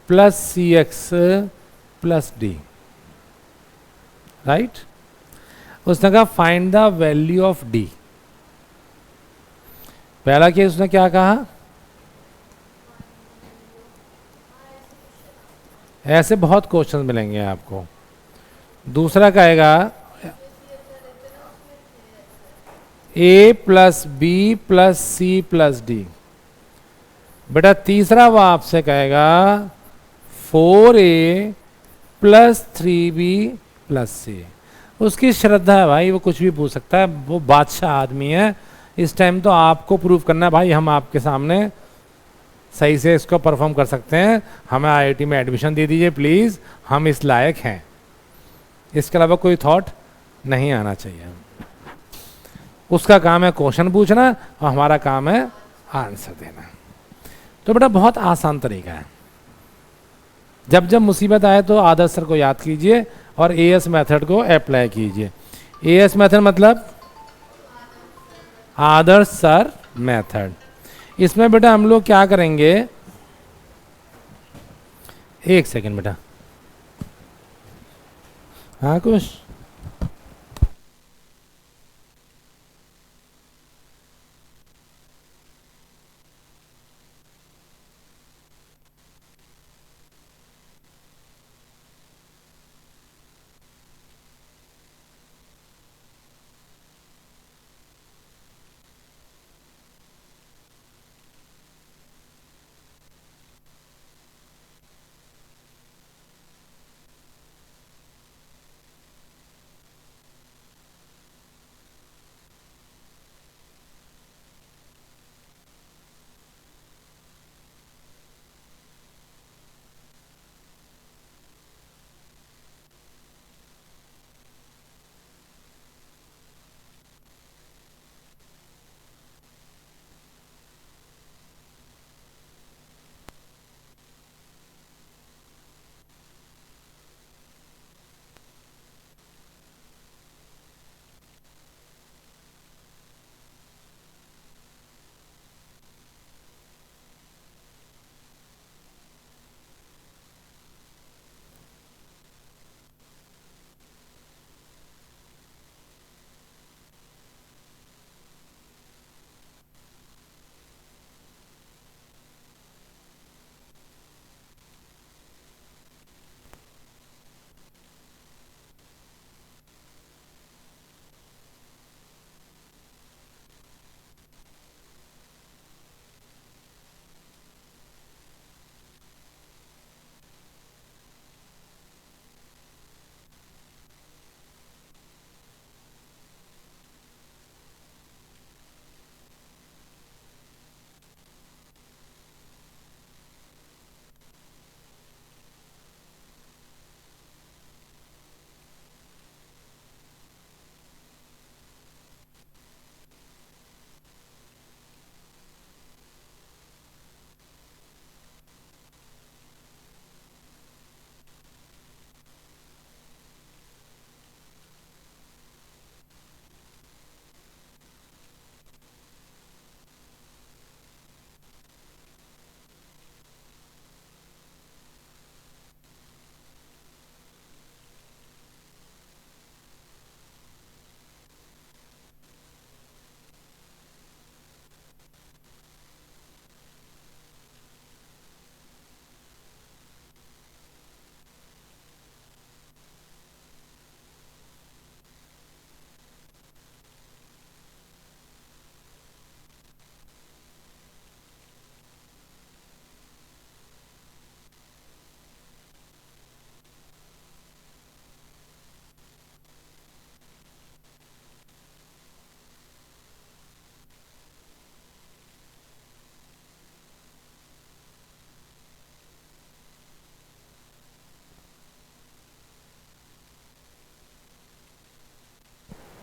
plus c x plus d, right. उसने कहा find the value of d. पहला केस उसने क्या कहा, ऐसे बहुत क्वेश्चन मिलेंगे आपको। दूसरा कहेगा a plus b plus c plus d. बेटा तीसरा वो आपसे कहेगा 4a प्लस 3b प्लस सी। उसकी श्रद्धा है भाई, वो कुछ भी पूछ सकता है, वो बादशाह आदमी है। इस टाइम तो आपको प्रूव करना है भाई, हम आपके सामने सही से इसको परफॉर्म कर सकते हैं, हमें आईआईटी में एडमिशन दे दीजिए प्लीज़, हम इस लायक हैं। इसके अलावा कोई थॉट नहीं आना चाहिए। उसका काम है क्वेश्चन पूछना और हमारा काम है आंसर देना। तो बेटा बहुत आसान तरीका है। जब जब मुसीबत आए तो आदर्श सर को याद कीजिए और एएस मेथड को अप्लाई कीजिए। एएस मेथड मतलब आदर्श सर मेथड। इसमें बेटा हम लोग क्या करेंगे, एक सेकंड बेटा, हाँ कुछ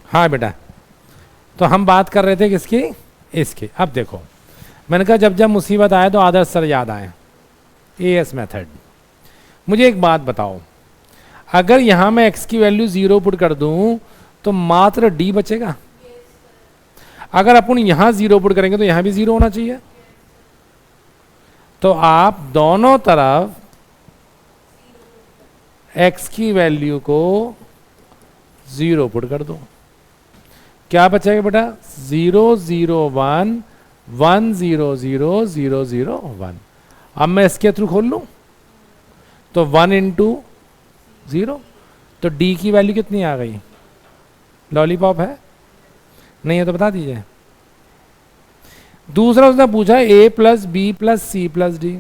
हाँ बेटा, तो हम बात कर रहे थे किसकी, इसकी। अब देखो, मैंने कहा जब जब मुसीबत आए तो आदर्श सर याद आए, एएस मेथड। मुझे एक बात बताओ, अगर यहां मैं x की वैल्यू 0 पुट कर दूं तो मात्र d बचेगा। अगर अपन यहां 0 पुट करेंगे तो यहां भी 0 होना चाहिए। तो आप दोनों तरफ x की वैल्यू को 0 पुट कर दो, क्या बचेगा बेटा, 0 0 1 1 0 0 0 0 1। अब मैं इसके थ्रू खोल लूं तो 1 इंटू 0, तो d की वैल्यू कितनी आ गई, लॉलीपॉप है, नहीं है तो बता दीजिए। दूसरा उसने पूछा a plus b plus c plus d.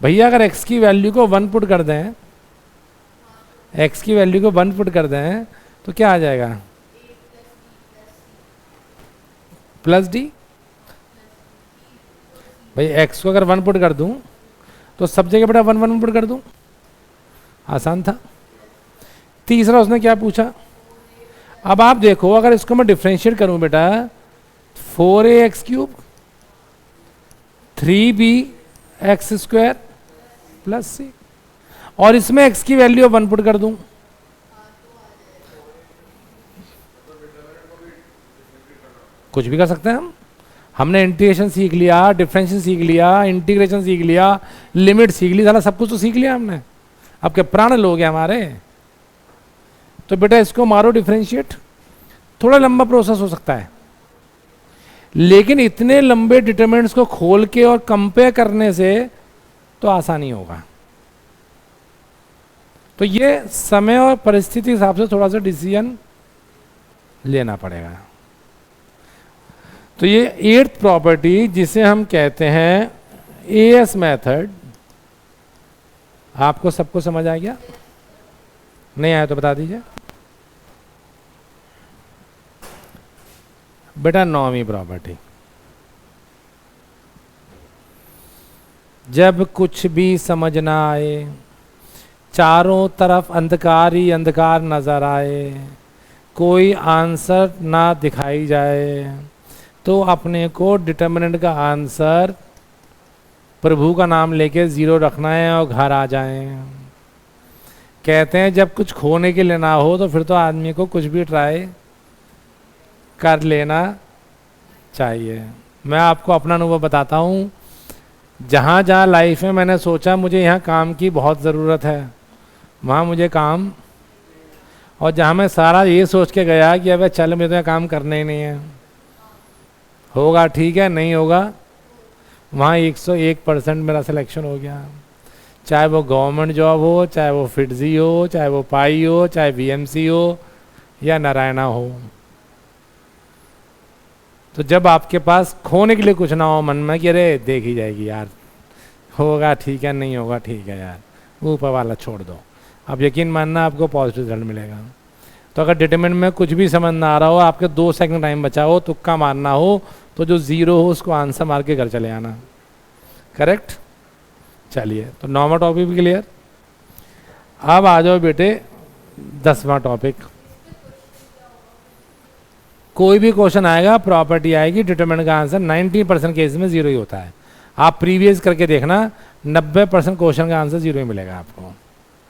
भैया अगर x की वैल्यू को 1 पुट कर दें, x की वैल्यू को 1 पुट कर दें तो क्या आ जाएगा, प्लस डी। भाई x को अगर 1 पुट कर दूं तो सब जगह बेटा 1 1 पुट कर दूं, आसान था। तीसरा उसने क्या पूछा, अब आप देखो अगर इसको मैं डिफरेंशिएट करूं बेटा, 4ax cube 3b x square plus c, और इसमें x की वैल्यू 1 पुट कर दूं, कुछ भी कर सकते हैं हम। हमने इंटीग्रेशन सीख लिया, डिफरेंशियल सीख लिया, इंटीग्रेशन सीख लिया, लिमिट सीख ली, सारा सब कुछ तो सीख लिया हमने। अब क्या प्राण लोग हैं हमारे। तो बेटा इसको मारो डिफरेंशिएट, थोड़ा लंबा प्रोसेस हो सकता है, लेकिन इतने लंबे डिटरमिनेंट्स को खोल के और कंपेयर करने से तो आसानी होगा। तो ये समय और परिस्थिति के हिसाब से थोड़ा सा डिसीजन लेना पड़ेगा। तो ये 8th प्रॉपर्टी जिसे हम कहते हैं एएस मेथड, आपको सबको समझ आ गया, नहीं आया तो बता दीजिए। बेटा 9वीं प्रॉपर्टी, जब कुछ भी समझ ना आए, चारों तरफ अंधकार ही अंधकार नजर आए, कोई आंसर ना दिखाई जाए, तो अपने को डिटर्मिनेंट का आंसर प्रभु का नाम लेके 0 रखना है और घर आ जाएं। कहते हैं जब कुछ खोने के लिए ना हो तो फिर तो आदमी को कुछ भी ट्राई कर लेना चाहिए। मैं आपको अपना अनुभव बताता हूँ, जहाँ जहाँ लाइफ में मैंने सोचा मुझे यहाँ काम की बहुत ज़रूरत है, वहाँ मुझे काम, और जहाँ मैं सारा ये सोच के गया कि अबे चल मुझे तो यहाँ काम करना ही नहीं है, होगा ठीक है, नहीं होगा, वहाँ 101% मेरा सिलेक्शन हो गया। चाहे वो गवर्नमेंट जॉब हो, चाहे वो फिटजी हो, चाहे वो पाई हो, चाहे बीएमसी हो या नारायणा हो। तो जब आपके पास खोने के लिए कुछ ना हो मन में कि अरे देख ही जाएगी यार, होगा ठीक है, नहीं होगा ठीक है यार, ऊपर वाला छोड़ दो, अब यकीन मानना आपको पॉजिटिव रिजल्ट मिलेगा। तो अगर डिटरमिनेंट में कुछ भी समझ ना आ रहा हो, आपके 2 सेकंड टाइम बचा हो, तुक्का मारना हो, तो जो 0 हो उसको आंसर मार के घर चले आना। करेक्ट। चलिए, तो 9वां टॉपिक भी क्लियर। अब आ जाओ बेटे 10वां टॉपिक। कोई भी क्वेश्चन आएगा, प्रॉपर्टी आएगी, डिटरमिनेंट का आंसर 90% केस में 0 ही होता है। आप प्रीवियस करके देखना, 90% क्वेश्चन का आंसर 0 ही मिलेगा आपको।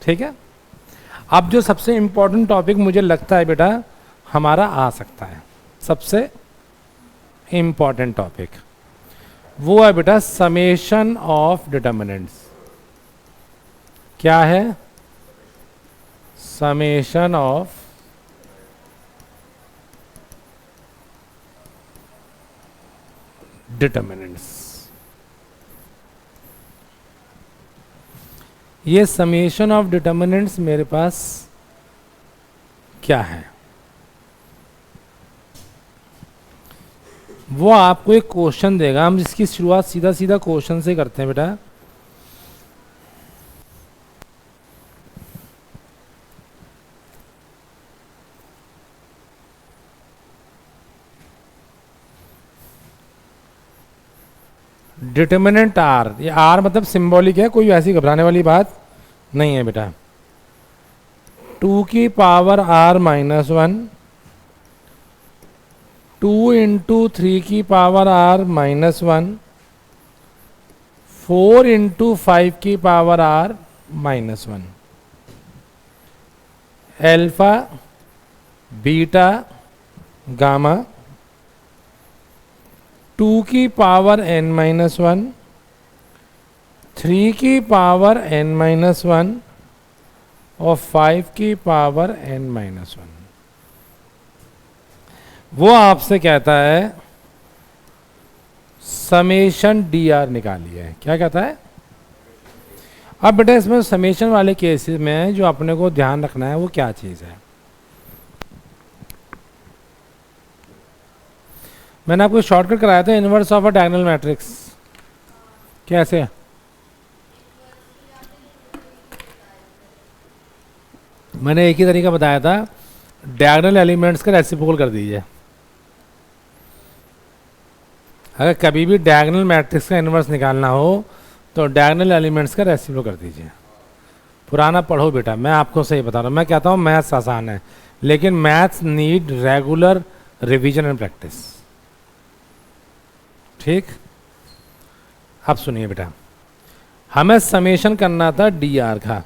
ठीक है। अब जो सबसे इंपॉर्टेंट टॉपिक मुझे लगता है बेटा हमारा आ सकता है, सबसे इंपॉर्टेंट टॉपिक वो है बेटा समेशन ऑफ डिटरमिनेंट्स। क्या है? Summation of determinants. ये समेशन ऑफ डिटरमिनेंट्स मेरे पास क्या है, वो आपको एक क्वेश्चन देगा। हम इसकी शुरुआत सीधा सीधा क्वेश्चन से करते हैं बेटा। डिटरमिनेंट आर, ये आर मतलब सिंबॉलिक है, कोई ऐसी घबराने वाली बात नहीं है बेटा। 2 की पावर r-1 2 इंटू 3 की पावर r माइनस 1, 4 इंटू 5 की power r minus 1, alpha beta gamma 2 की पावर n माइनस 1, 3 की पावर n माइनस 1 और 5 की पावर n माइनस 1। वो आपसे कहता है समेशन डी आर निकालिए। क्या कहता है? अब बेटा इसमें समेशन वाले केसेस में जो अपने को ध्यान रखना है वो क्या चीज़ है? मैंने आपको शॉर्टकट कराया था, inverse of a diagonal matrix. कैसे? मैंने एक ही तरीका बताया था, डायगोनल एलिमेंट्स का रेसिप्रोकल कर दीजिए। अगर कभी भी डायगोनल मैट्रिक्स का इनवर्स निकालना हो तो डायगोनल एलिमेंट्स का रेसिप्रोकल कर दीजिए। पुराना पढ़ो बेटा, मैं आपको सही बता रहा हूँ। मैं कहता हूँ मैथ्स आसान है, लेकिन maths need regular revision and practice. ठीक, अब सुनिए बेटा, हमें समेशन करना था डी आर का,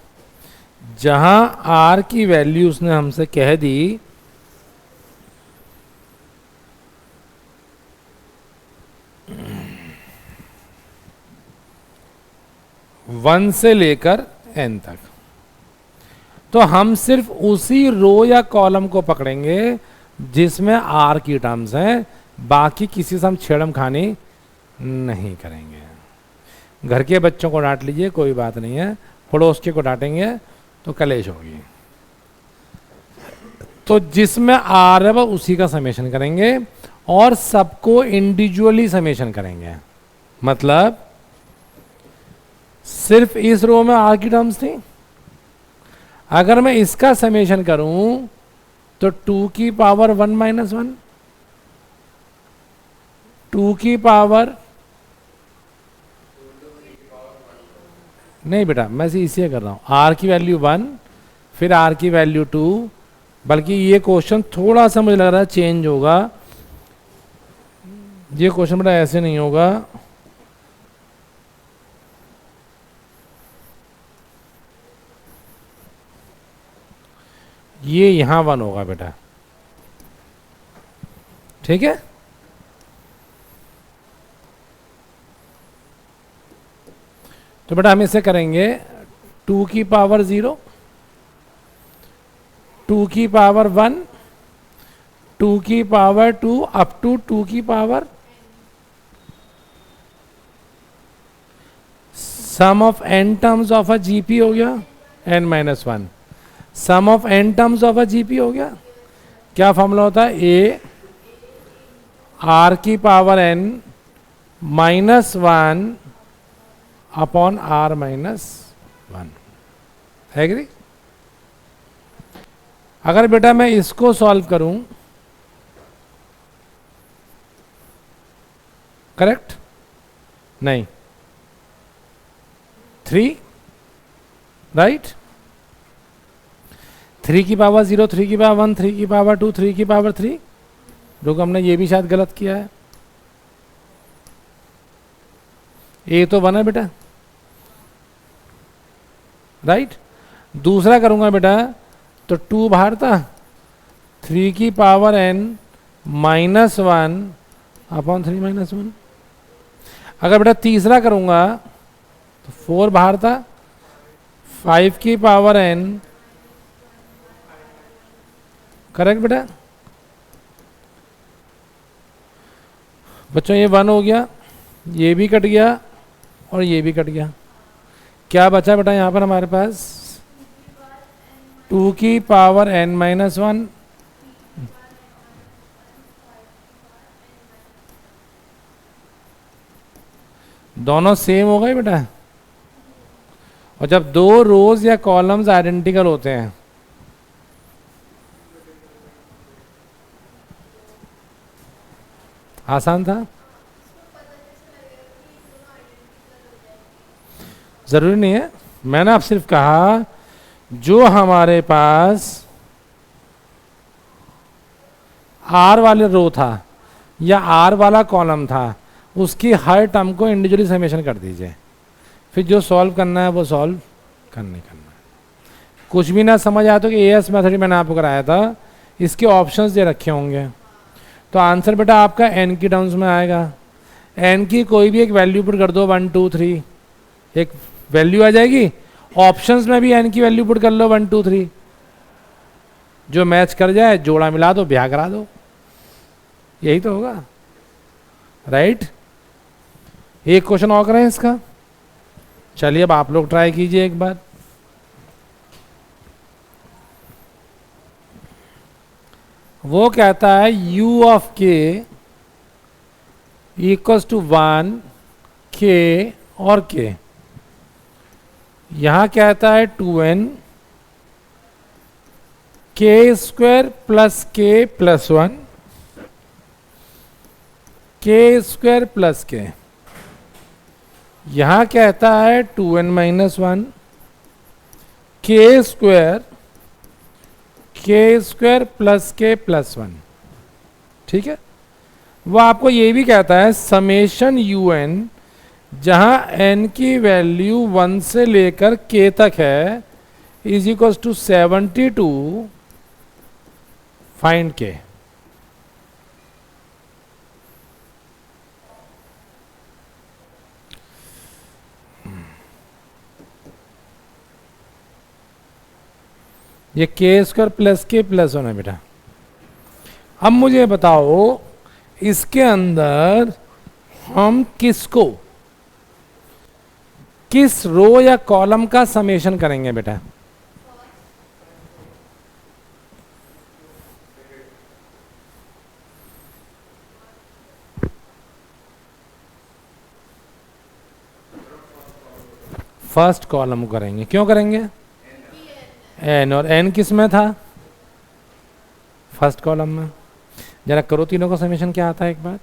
जहां आर की वैल्यू उसने हमसे कह दी 1 से लेकर n तक। तो हम सिर्फ उसी रो या कॉलम को पकड़ेंगे जिसमें आर की टर्म्स हैं, बाकी किसी से हम छेड़म खानी नहीं करेंगे। घर के बच्चों को डांट लीजिए, कोई बात नहीं है, पड़ोस के को डांटेंगे तो कलेश होगी। तो जिसमें आर है वह उसी का समेशन करेंगे और सबको इंडिविजुअली समेशन करेंगे। मतलब सिर्फ इस रो में आर की टर्म्स थी, अगर मैं इसका समेशन करूं तो 2 की पावर 1 माइनस 1, 2 की पावर नहीं बेटा, मैं इसे कर रहा हूं, आर की वैल्यू 1 फिर आर की वैल्यू 2। बल्कि ये क्वेश्चन थोड़ा सा मुझे लग रहा है चेंज होगा। ये क्वेश्चन बेटा ऐसे नहीं होगा, ये यहां 1 होगा बेटा। ठीक है, तो बेटा हम इसे करेंगे 2 की पावर 0, 2 की पावर 1, 2 की पावर 2 अप टू 2 की power sum of n terms of a GP हो गया n minus 1, sum of n terms of a GP हो गया। क्या फॉर्मूला होता है? a r की power n minus 1 upon r minus 1। Agree? अगर बेटा मैं इसको सॉल्व करूं, करेक्ट? नहीं, 3 राइट, 3 की पावर 0, 3 की पावर 1, 3 की पावर 2, 3 की पावर 3। रुको, हमने ये भी शायद गलत किया है। ए तो 1 है बेटा, राइट। दूसरा करूंगा बेटा तो 2 बाहर था, 3 की power n minus 1 upon 3 minus 1। अगर बेटा तीसरा करूंगा तो 4 बाहर था, 5 की पावर n, करेक्ट बेटा। बच्चों ये 1 हो गया, ये भी कट गया और ये भी कट गया। क्या बचा बेटा यहां पर हमारे पास? 2 की पावर n माइनस 1, दोनों सेम हो गए बेटा। और जब दो रोज या कॉलम्स आइडेंटिकल होते हैं आसान था। जरूरी नहीं है, मैंने आप सिर्फ कहा जो हमारे पास आर वाले रो था या आर वाला कॉलम था उसकी हर टर्म को इंडिविजुअली समेशन कर दीजिए, फिर जो सॉल्व करना है वो सॉल्व करना है। कुछ भी ना समझ आया तो कि एएस मेथड मैंने आपको कराया था, इसके ऑप्शंस दे रखे होंगे, तो आंसर बेटा आपका एन की टर्म्स में आएगा। एन की कोई भी एक वैल्यू पुट कर दो, 1 2 3, एक वैल्यू आ जाएगी। ऑप्शंस में भी एन की वैल्यू पुट कर लो 1 2 3, जो मैच कर जाए जोड़ा मिला दो, ब्याह करा दो, यही तो होगा, राइट। एक क्वेश्चन और करें इसका, चलिए अब आप लोग ट्राई कीजिए एक बार। वो कहता है u of k equals to 1 k और k, यहां कहता है 2n k square plus k plus 1 k square plus k, यहां कहता है 2n minus 1 k square plus k plus 1, ठीक है। वो आपको ये भी कहता है समेशन un जहां n की वैल्यू 1 से लेकर k तक है is equal to 72 find k। ये k square plus k plus 1 है बेटा। अब मुझे बताओ इसके अंदर हम किसको, किस रो या कॉलम का समेशन करेंगे बेटा? फर्स्ट कॉलम करेंगे। क्यों करेंगे? एन, और एन किस में था? फर्स्ट कॉलम में। जरा करो तीनों का समेशन क्या आता है एक बार।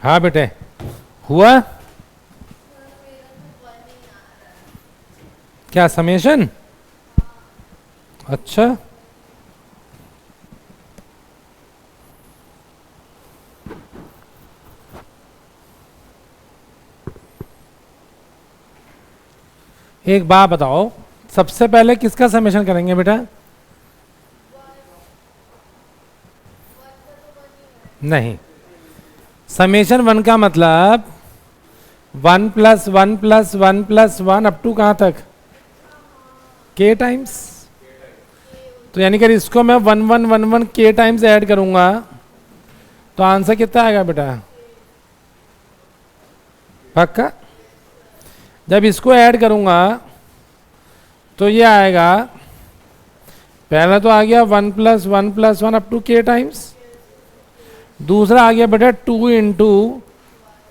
हाँ बेटे, हुआ क्या समेशन? अच्छा, एक बात बताओ, सबसे पहले किसका समेशन करेंगे बेटा? नहीं, समेशन वन का मतलब 1 + 1 + 1 + 1 अप टू कहां तक? के टाइम्स। तो यानी कि इसको मैं 1 1 1 1 के टाइम्स ऐड करूंगा तो आंसर कितना आएगा बेटा? पक्का? जब इसको ऐड करूंगा तो ये आएगा, पहला तो आ गया 1 + 1 + 1 अप टू के टाइम्स, दूसरा आ गया बेटा 2 ×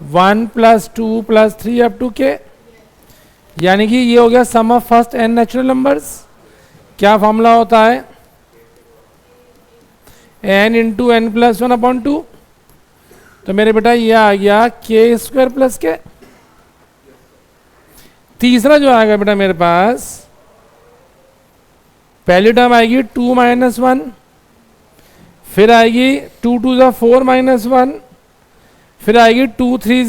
1 + 2 + 3 अप टू के, यानी कि ये हो गया sum of first n natural numbers. क्या फॉर्मूला होता है? n × n + 1/2। तो मेरे बेटा ये आ गया k² + के। तीसरा जो आएगा बेटा मेरे पास, पहली टर्म आएगी 2 - 1, फिर आएगी 2 × 2 = 4 - 1, फिर आएगी 2 × 3 =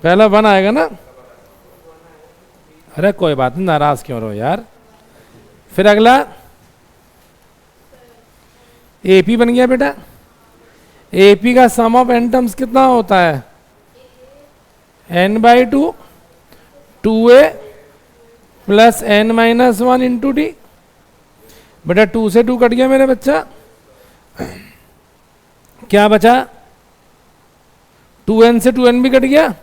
पहला 1 आएगा ना। अरे कोई बात नहीं, नाराज क्यों रहो यार। फिर अगला एपी बन गया बेटा। एपी का सम ऑफ n टर्म्स कितना होता है? n/2 2a + n - 1 × d। बेटा 2 से 2 कट गया मेरे बच्चा, क्या बचा? 2n से 2n भी कट गया,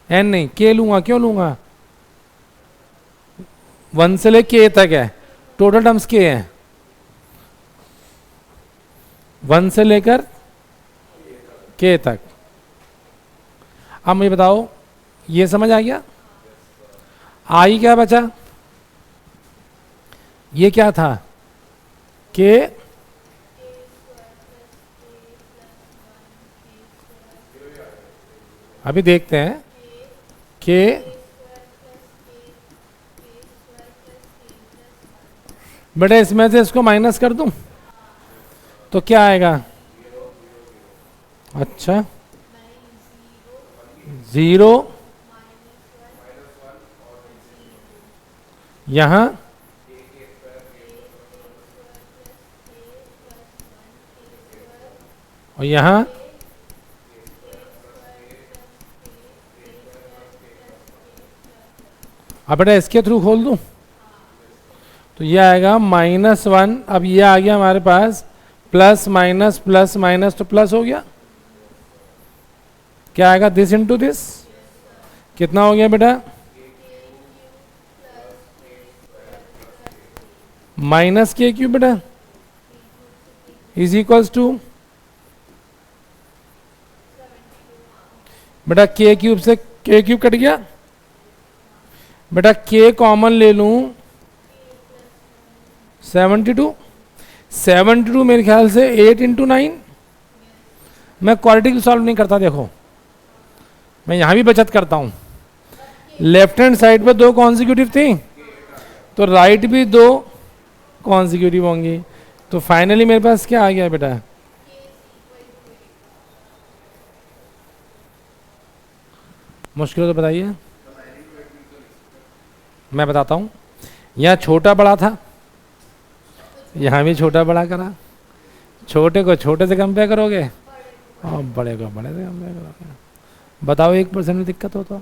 n नहीं k लूंगा। क्यों लूंगा? 1 से ले k तक है, टोटल टर्म्स k है, 1 से लेकर k तक। अब मुझे बताओ, ये समझ आ गया? आई क्या बचा? ये क्या था? k अभी देखते हैं। k बेटा इसमें से इसको माइनस कर दूं तो क्या आएगा? अच्छा, 0 यहां, और यहां अब बेटा इसके थ्रू खोल दूं तो ये आएगा -1। अब ये आ गया हमारे पास प्लस माइनस प्लस माइनस, तो प्लस हो गया। क्या आएगा? This into this. कितना हो गया बेटा? -k³ बेटा इज इक्वल्स टू बेटा k³ से k³ कट गया बेटा, k कॉमन ले लूं 72 मेरे ख्याल से 8 × 9। मैं क्वाड्रेटिक सॉल्व नहीं करता, देखो मैं यहां भी बचत करता हूं। लेफ्ट हैंड साइड पे 2 कॉन्जिक्यूटिव थी तो राइट भी 2 कॉन्जिक्यूटिव होंगी, तो फाइनली मेरे पास क्या आ गया बेटा? मुश्किल तो बताइए, मैं बताता हूं। यहां छोटा बड़ा था, यहां भी छोटा बड़ा करा। छोटे को छोटे से कंपेयर करोगे और बड़े को बड़े से कंपेयर करोगे। बताओ 1% में दिक्कत हो तो?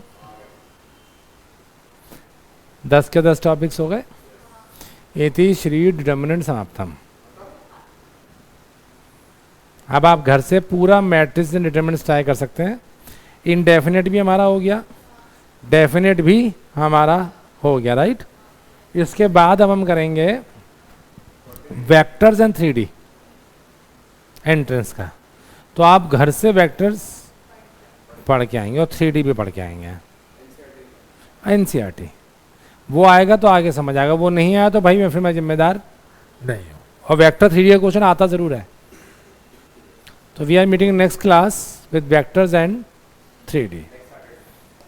10 के 10 टॉपिक्स हो गए। इति श्री डिटर्मिनेंट समाप्तम। अब आप घर से पूरा मैट्रिक्स एंड डिटर्मिनेंट्स ट्राई कर सकते हैं। इनडेफिनेट भी हमारा हो गया, डेफिनेट भी हमारा हो गया, राइट। इसके बाद अब हम करेंगे वेक्टर्स एंड 3D एंट्रेंस का। तो आप घर से वेक्टर्स पढ़ के आएंगे और 3D भी पढ़ के आएंगे। NCERT वो आएगा तो आगे समझ आएगा, वो नहीं आया तो भाई मैं जिम्मेदार नहीं हूँ। और वेक्टर 3D का क्वेश्चन आता ज़रूर है। तो we are meeting next class with vectors and 3D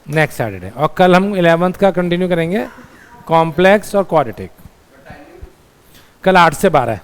next Saturday, और कल हम 11th का कंटिन्यू करेंगे, कॉम्प्लेक्स और क्वाड्रेटिक। कल 8 से 12 है।